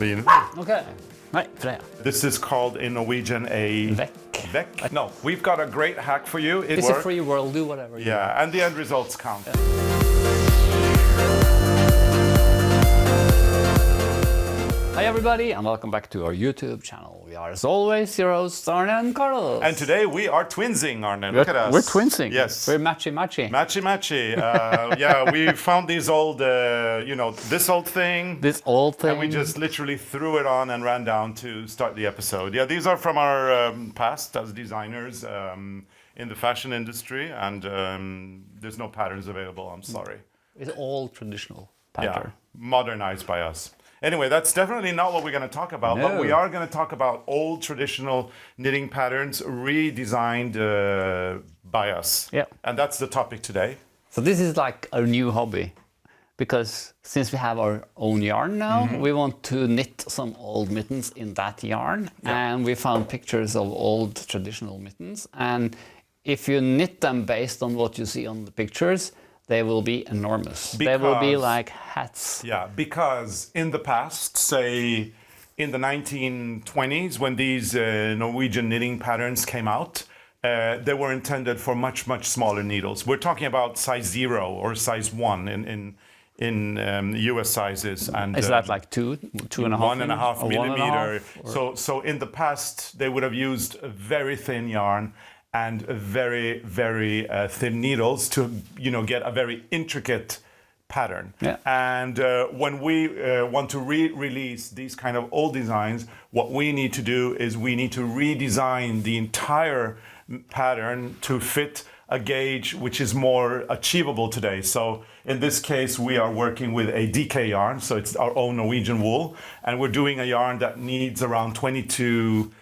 Okay. Nei, Freya. This is called in Norwegian a Vekk. No, we've got a great hack for you. It's a free world, do whatever you want. Yeah, and the end results count. Hi everybody, and welcome back to our YouTube channel. We are as always your hosts, Arne and Carlos. And today we are twinsing, Arne. Look at us. We're twinsing. Yes. We're matchy-matchy. Matchy. Yeah, we found these old, this old thing. This old thing. And we just literally threw it on and ran down to start the episode. Yeah, these are from our past as designers in the fashion industry, and there's no patterns available, I'm sorry. It's all traditional pattern. Yeah, modernized by us. Anyway, that's definitely not what we're going to talk about, but we are going to talk about old traditional knitting patterns redesigned by us. Yeah. And that's the topic today. So this is like our new hobby, because since we have our own yarn now, we want to knit some old mittens in that yarn. Yeah. And we found pictures of old traditional mittens. And if you knit them based on what you see on the pictures, they will be enormous. They will be like hats. Yeah, because in the past, say in the 1920s, when these Norwegian knitting patterns came out, they were intended for much, much smaller needles. We're talking about size 0 or size 1 in US sizes. And is that like 2.5? 1.5 millimeter. So in the past, they would have used a very thin yarn and very, very thin needles to, get a very intricate pattern. Yeah. And when we want to release these kind of old designs, what we need to do is we need to redesign the entire pattern to fit a gauge which is more achievable today. So in this case, we are working with a DK yarn, so it's our own Norwegian wool, and we're doing a yarn that needs around 22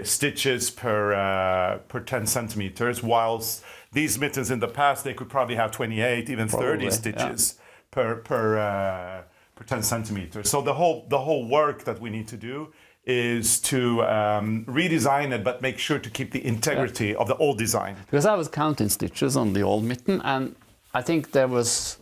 stitches per 10 centimeters, whilst these mittens in the past, they could probably have 28, even 30 stitches per 10 centimeters. So the whole work that we need to do is to redesign it, but make sure to keep the integrity of the old design. Because I was counting stitches on the old mitten, and I think it was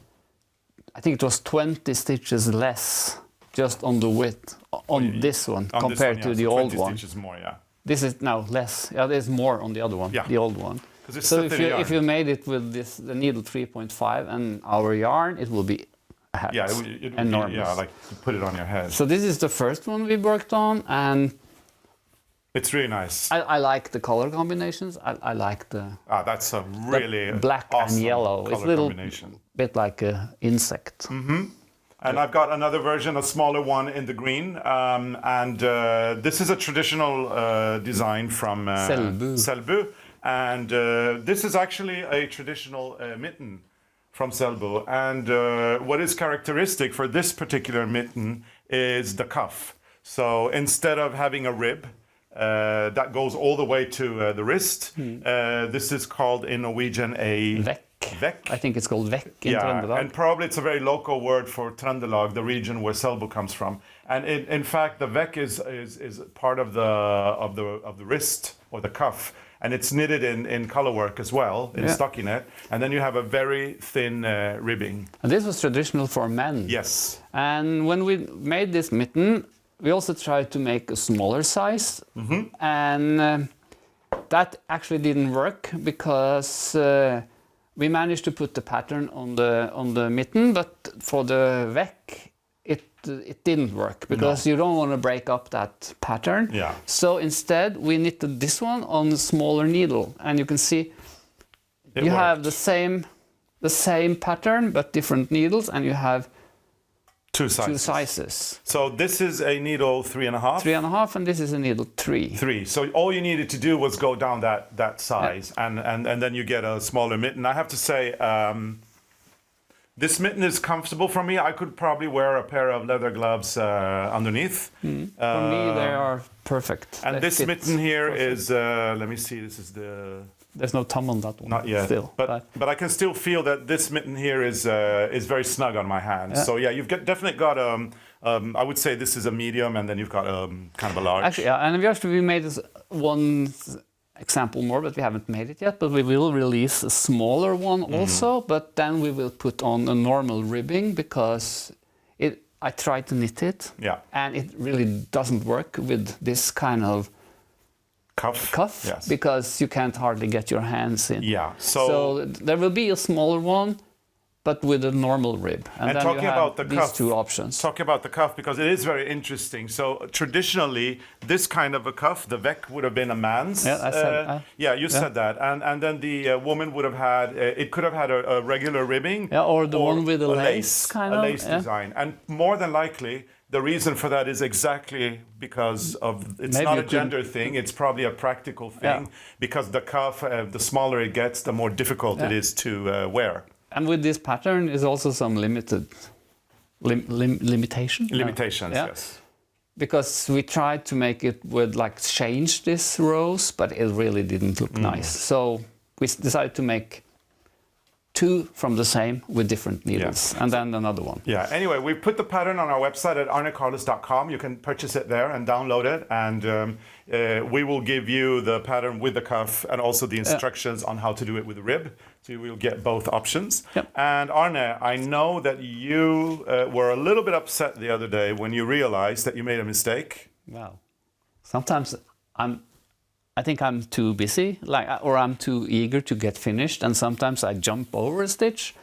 20 stitches less just on the width on this one compared to the old one. 20 stitches more, yeah. This is now less. Yeah, there's more on the other one, the old one. So if you made it with the needle 3.5 and our yarn, it will be a hat. Yeah, it enormous. Be, like you put it on your head. So this is the first one we worked on, and it's really nice. I like the color combinations. I like the that's a really black awesome and yellow. Color it's a little combination. Bit like an insect. And I've got another version, a smaller one in the green. This is a traditional design from Selbu. And this is actually a traditional mitten from Selbu. And what is characteristic for this particular mitten is the cuff. So instead of having a rib that goes all the way to the wrist, this is called in Norwegian a Vekk. I think it's called Vekk in Trøndelag. And probably it's a very local word for Trøndelag, the region where Selbu comes from. And in fact, the Vekk is part of the wrist or the cuff, and it's knitted in color work as well, in stockinette. And then you have a very thin ribbing. And this was traditional for men. Yes. And when we made this mitten, we also tried to make a smaller size, and that actually didn't work because. We managed to put the pattern on the mitten, but for the Vekk, it didn't work because you don't want to break up that pattern. Yeah. So instead, we knitted this one on a smaller needle, and you can see you have the same pattern but different needles, and you have two sizes. So this is a needle 3.5. 3.5, and this is a needle 3. 3. So all you needed to do was go down that size, and then you get a smaller mitten. I have to say, this mitten is comfortable for me. I could probably wear a pair of leather gloves underneath. For me, they are perfect. And this mitten here is, let me see, this is the... There's no thumb on that one. Not yet, still, but I can still feel that this mitten here is very snug on my hand. So yeah, you've definitely got I would say this is a medium, and then you've got kind of a large. Actually, yeah, and we made this one example more, but we haven't made it yet. But we will release a smaller one also. But then we will put on a normal ribbing because I tried to knit it. Yeah. And it really doesn't work with this kind of cuff Yes. because you can't hardly get your hands in. Yeah. So there will be a smaller one, but with a normal rib. And then talking you have about the these cuff, two options. Talk about the cuff because it is very interesting. So traditionally, this kind of a cuff, the Vec would have been a man's. Yeah, I said, you said that, and then the woman would have had. It could have had a regular ribbing. Yeah, or the one with a lace, kind a of, lace yeah. design, and more than likely. The reason for that is exactly because of it's Maybe not you a gender thing. It's probably a practical thing Yeah. because the cuff, the smaller it gets, the more difficult it Yeah. is to wear. And with this pattern is also some limitation. Limitations, Yeah. yes. Because we tried to make it with like change this rose, but it really didn't look nice. So we decided to make two from the same with different needles, and then another one. Yeah. Anyway, we put the pattern on our website at arnecarlos.com. You can purchase it there and download it, and we will give you the pattern with the cuff and also the instructions on how to do it with the rib. So you will get both options. Yep. And Arne, I know that you were a little bit upset the other day when you realized that you made a mistake. Wow. Sometimes I think I'm too busy, or I'm too eager to get finished, and sometimes I jump over a stitch.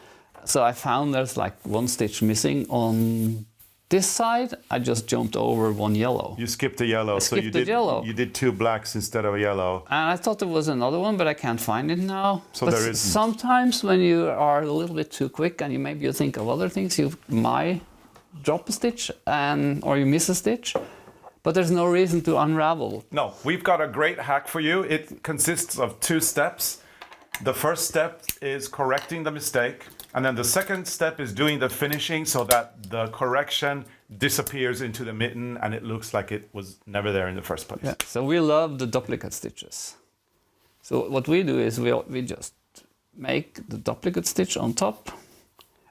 So I found there's like one stitch missing on this side. I just jumped over one yellow. You skipped the yellow, so skipped you the did yellow. you did two blacks instead of a yellow. And I thought there was another one, but I can't find it now. So but there isn't. sometimes when you are a little bit too quick and you think of other things, you might drop a stitch or you miss a stitch. But there's no reason to unravel. No, we've got a great hack for you. It consists of 2 steps. The first step is correcting the mistake, and then the second step is doing the finishing so that the correction disappears into the mitten and it looks like it was never there in the first place. Yeah. So we love the duplicate stitches. So what we do is we just make the duplicate stitch on top,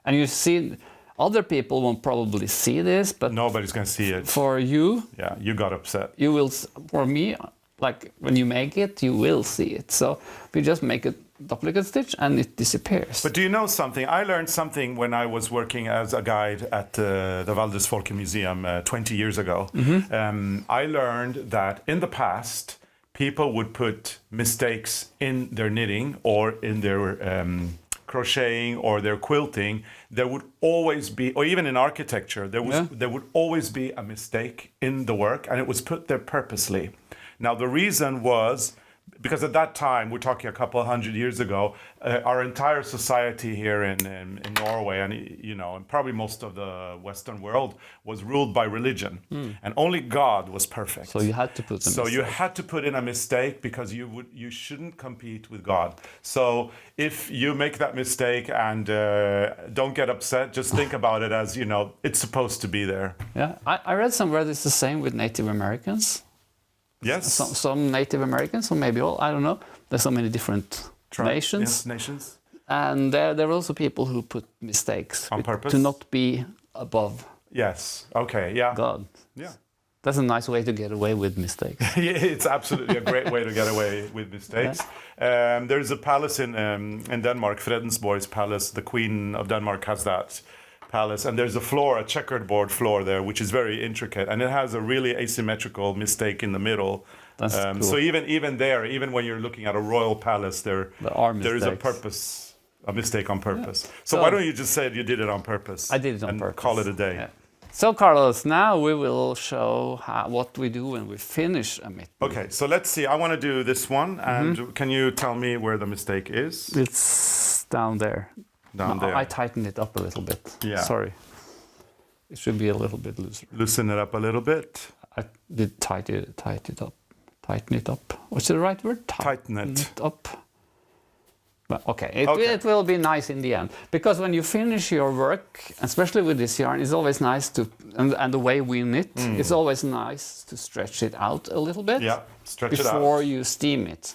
and you see. Other people won't probably see this, but Nobody's going to see it. for you, Yeah, you got upset. you will. For me, like when you make it, you will see it. So we just make a duplicate stitch and it disappears. But do you know something? I learned something when I was working as a guide at the Waldesfolke Museum 20 years ago. I learned that in the past, people would put mistakes in their knitting or in their crocheting or their quilting. There would always be, or even in architecture, there would always be a mistake in the work, and it was put there purposely. Now the reason was because at that time, we're talking a couple of 100 years ago, our entire society here in Norway and and probably most of the Western world was ruled by religion, and only God was perfect. So you had to put. You had to put in a mistake because you shouldn't compete with God. So if you make that mistake and don't get upset, just think about it as it's supposed to be there. Yeah, I read somewhere it's the same with Native Americans. Yes. Some Native Americans, or maybe all, I don't know. There's so many different nations. Yes, nations. And there are also people who put mistakes On purpose? to not be above Yes. Okay. Yeah. God. Yeah. That's a nice way to get away with mistakes. Yeah, it's absolutely a great way to get away with mistakes. There's a palace in Denmark, Fredensborg's palace. The Queen of Denmark has that palace, and there's a floor, a checkered board floor there, which is very intricate, and it has a really asymmetrical mistake in the middle. That's cool. So even there, even when you're looking at a royal palace, there is a mistake on purpose. Yeah. So why don't you just say you did it on purpose? I did it on and purpose. call it a day. Yeah. So Carlos, now we will show what we do when we finish a mitten. Okay, so let's see. I want to do this one, and can you tell me where the mistake is? It's down there. Down there. I tightened it up a little bit. Yeah. Sorry. It should be a little bit looser. Loosen it up a little bit. I did tighten it up. What's the right word? Tighten it. Up. But okay, it will be nice in the end. Because when you finish your work, especially with this yarn, it's always nice to, and the way we knit, it's always nice to stretch it out a little bit. Yeah, stretch it out. Before you steam it.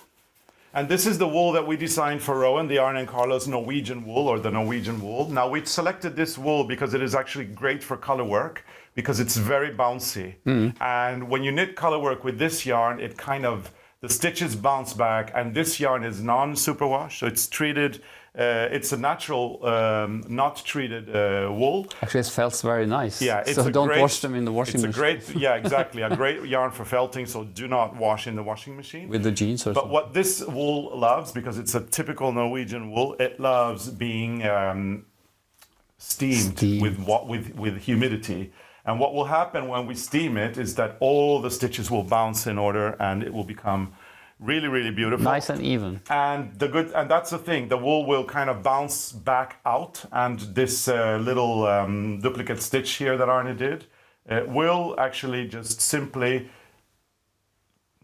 And this is the wool that we designed for Rowan, the Arne and Carlos Norwegian wool, or the Norwegian wool. Now, we selected this wool because it is actually great for color work, because it's very bouncy. And when you knit color work with this yarn, it kind of the stitches bounce back, and this yarn is non-superwash, so it's treated. It's a natural, not treated wool. Actually, it felt very nice. Yeah, it's so a don't great, wash them in the washing machine. It's a great, yeah, exactly, a great yarn for felting. So do not wash in the washing machine. With the jeans or But something. what this wool loves, because it's a typical Norwegian wool, it loves being steamed. With humidity. And what will happen when we steam it is that all the stitches will bounce in order, and it will become really, really beautiful. Nice and even. And that's the thing. The wool will kind of bounce back out, and this little duplicate stitch here that Arne did will actually just simply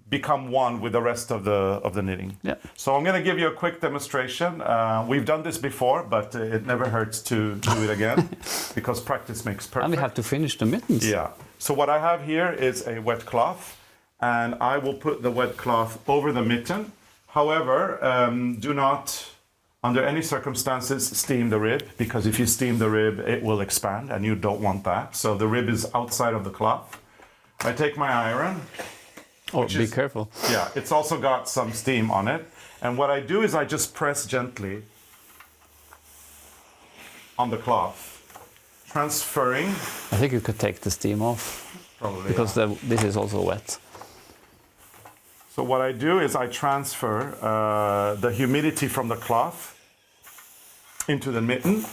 become one with the rest of the knitting. Yeah. So I'm going to give you a quick demonstration. We've done this before, but it never hurts to do it again because practice makes perfect. And we have to finish the mittens. Yeah. So what I have here is a wet cloth, and I will put the wet cloth over the mitten. However, do not, under any circumstances, steam the rib, because if you steam the rib, it will expand, and you don't want that. So the rib is outside of the cloth. I take my iron. Oh, be careful. Yeah, it's also got some steam on it. And what I do is I just press gently on the cloth, transferring. I think you could take the steam off. Probably, because this is also wet. So what I do is I transfer the humidity from the cloth into the mitten.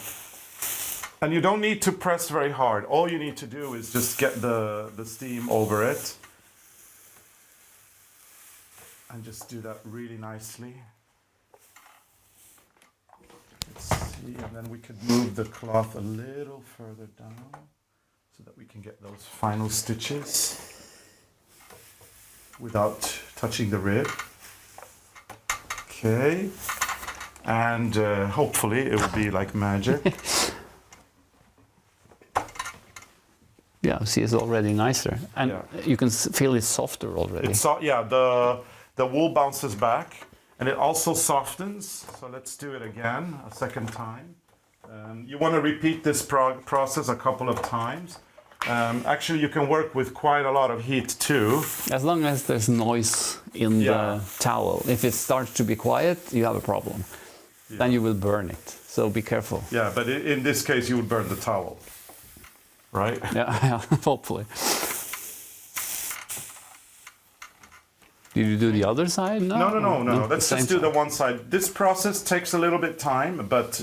And you don't need to press very hard. All you need to do is just get the steam over it. And just do that really nicely. Let's see, and then we could move the cloth a little further down so that we can get those final stitches without touching the rib. Okay, and hopefully it will be like magic. Yeah, see, it's already nicer, and you can feel it's softer already. It's the wool bounces back, and it also softens. So let's do it again a second time. You want to repeat this process a couple of times. Actually, you can work with quite a lot of heat too. As long as there's noise in the towel. If it starts to be quiet, you have a problem. Yeah. Then you will burn it. So be careful. Yeah, but in this case, you would burn the towel, right? Yeah, hopefully. Did you do the other side? No. Let's just do the one side. This process takes a little bit time, but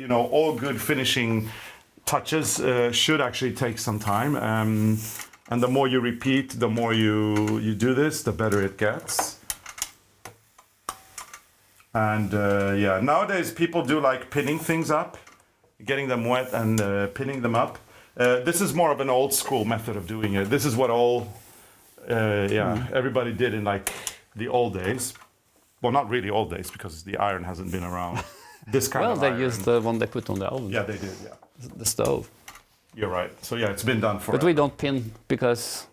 all good finishing touches should actually take some time. And the more you repeat, the more you do this, the better it gets. And nowadays people do like pinning things up, getting them wet and pinning them up. This is more of an old school method of doing it. This is what everybody did in like the old days. Well, not really old days, because the iron hasn't been around. This kind of iron. Well, they used the one they put on the oven. Yeah, they did, yeah. The stove. You're right. So yeah, it's been done forever. But we don't pin because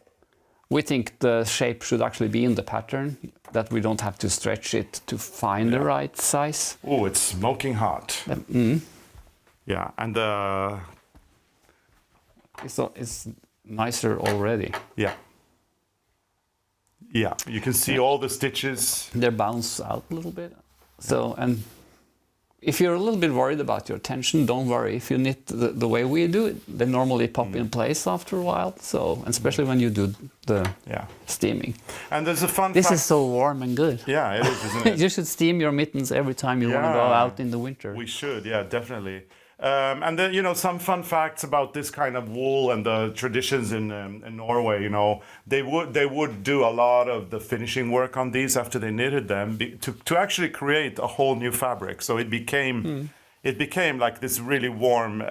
we think the shape should actually be in the pattern, that we don't have to stretch it to find the right size. Oh, it's smoking hot. Yeah, and it's nicer already. Yeah. Yeah, you can see all the stitches. They bounce out a little bit. So, and if you're a little bit worried about your tension, don't worry. If you knit the way we do it, they normally pop in place after a while. So, and especially when you do the steaming. And there's a fun This fact. is so warm and good. Yeah, it is, isn't it? You should steam your mittens every time you want to go out in the winter. We should, yeah, definitely. And then, some fun facts about this kind of wool and the traditions in Norway. They would do a lot of the finishing work on these after they knitted them to actually create a whole new fabric. So it became like this really warm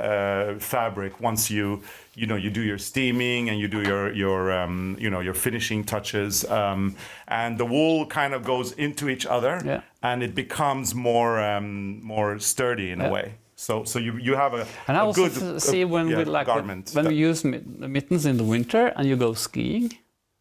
fabric once you do your steaming and you do your finishing touches, and the wool kind of goes into each other, and it becomes more sturdy in a way. So you have a and I also good see when we use mittens in the winter and you go skiing,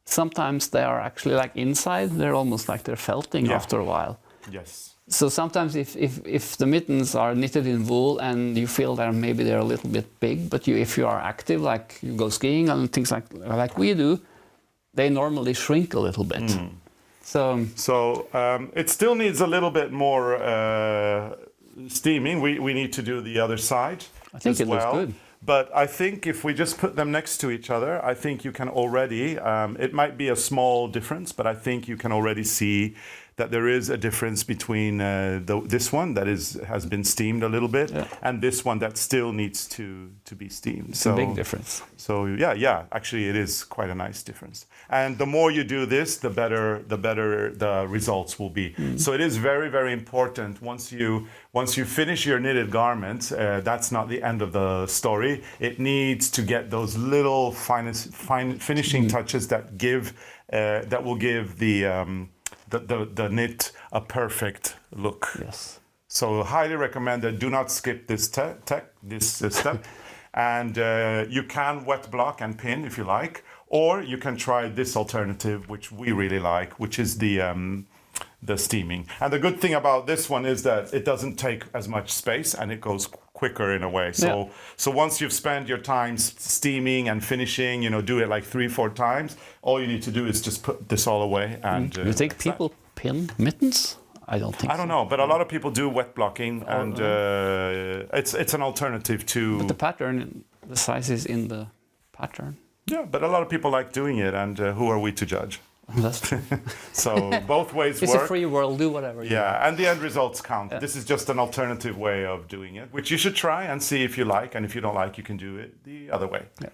sometimes they are actually like inside. They're almost like they're felting after a while. Yes. So sometimes if the mittens are knitted in wool and you feel that maybe they're a little bit big, but if you are active, like you go skiing and things like we do, they normally shrink a little bit. So It still needs a little bit more steaming. We need to do the other side. I think as it looks well. good. But I think if we just put them next to each other, I think you can already, it might be a small difference, but I think you can already see that there is a difference between this one that has been steamed a little bit and this one that still needs to be steamed. It's a big difference. So yeah, actually it is quite a nice difference. And the more you do this, the better the results will be. So it is very, very important once you finish your knitted garment, that's not the end of the story. It needs to get those little fine finishing touches that will give the knit a perfect look. Yes. So highly recommended. Do not skip this step. And you can wet block and pin if you like, or you can try this alternative, which we really like, which is the steaming. And the good thing about this one is that it doesn't take as much space and it goes quicker in a way. So once you've spent your time steaming and finishing, do it like 3-4 times, all you need to do is just put this all away. And you think people pin mittens? I don't think. I don't know, but a lot of people do wet blocking, and it's an alternative to. But the pattern, the size is in the pattern. Yeah, but a lot of people like doing it, and who are we to judge? That's true. So both ways It's work. a free world. Do whatever you want. And the end results count. This is just an alternative way of doing it, which you should try and see if you like, and if you don't like, you can do it the other way. Yeah.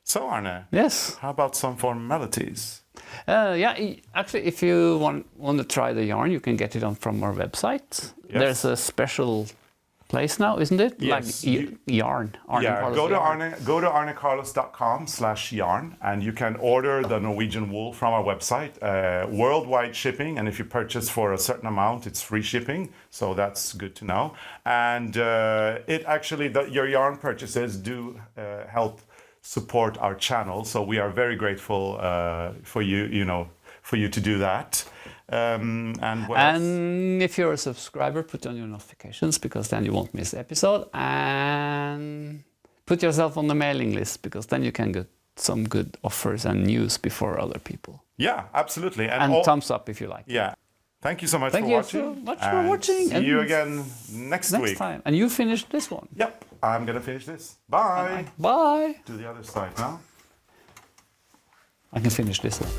So Arne, Yes. how about some formalities? Actually, if you want to try the yarn, you can get it from our website. Yes. There's a special place now, isn't it? Yes. Like yarn. Go to arnecarlos.com/yarn, and you can order the Norwegian wool from our website. Worldwide shipping, and if you purchase for a certain amount, it's free shipping. So that's good to know. And it actually, your yarn purchases do help support our channel. So we are very grateful for you to do that. And what else? And if you're a subscriber, put on your notifications, because then you won't miss the episode. And put yourself on the mailing list, because then you can get some good offers and news before other people. Yeah, absolutely. And thumbs up if you like. Yeah. Thank you so much Thank for you watching. so much for watching. See you again next week. time. And you finished this one. Yep. I'm going to finish this. Bye. Bye. Do the other side now. I can finish this one.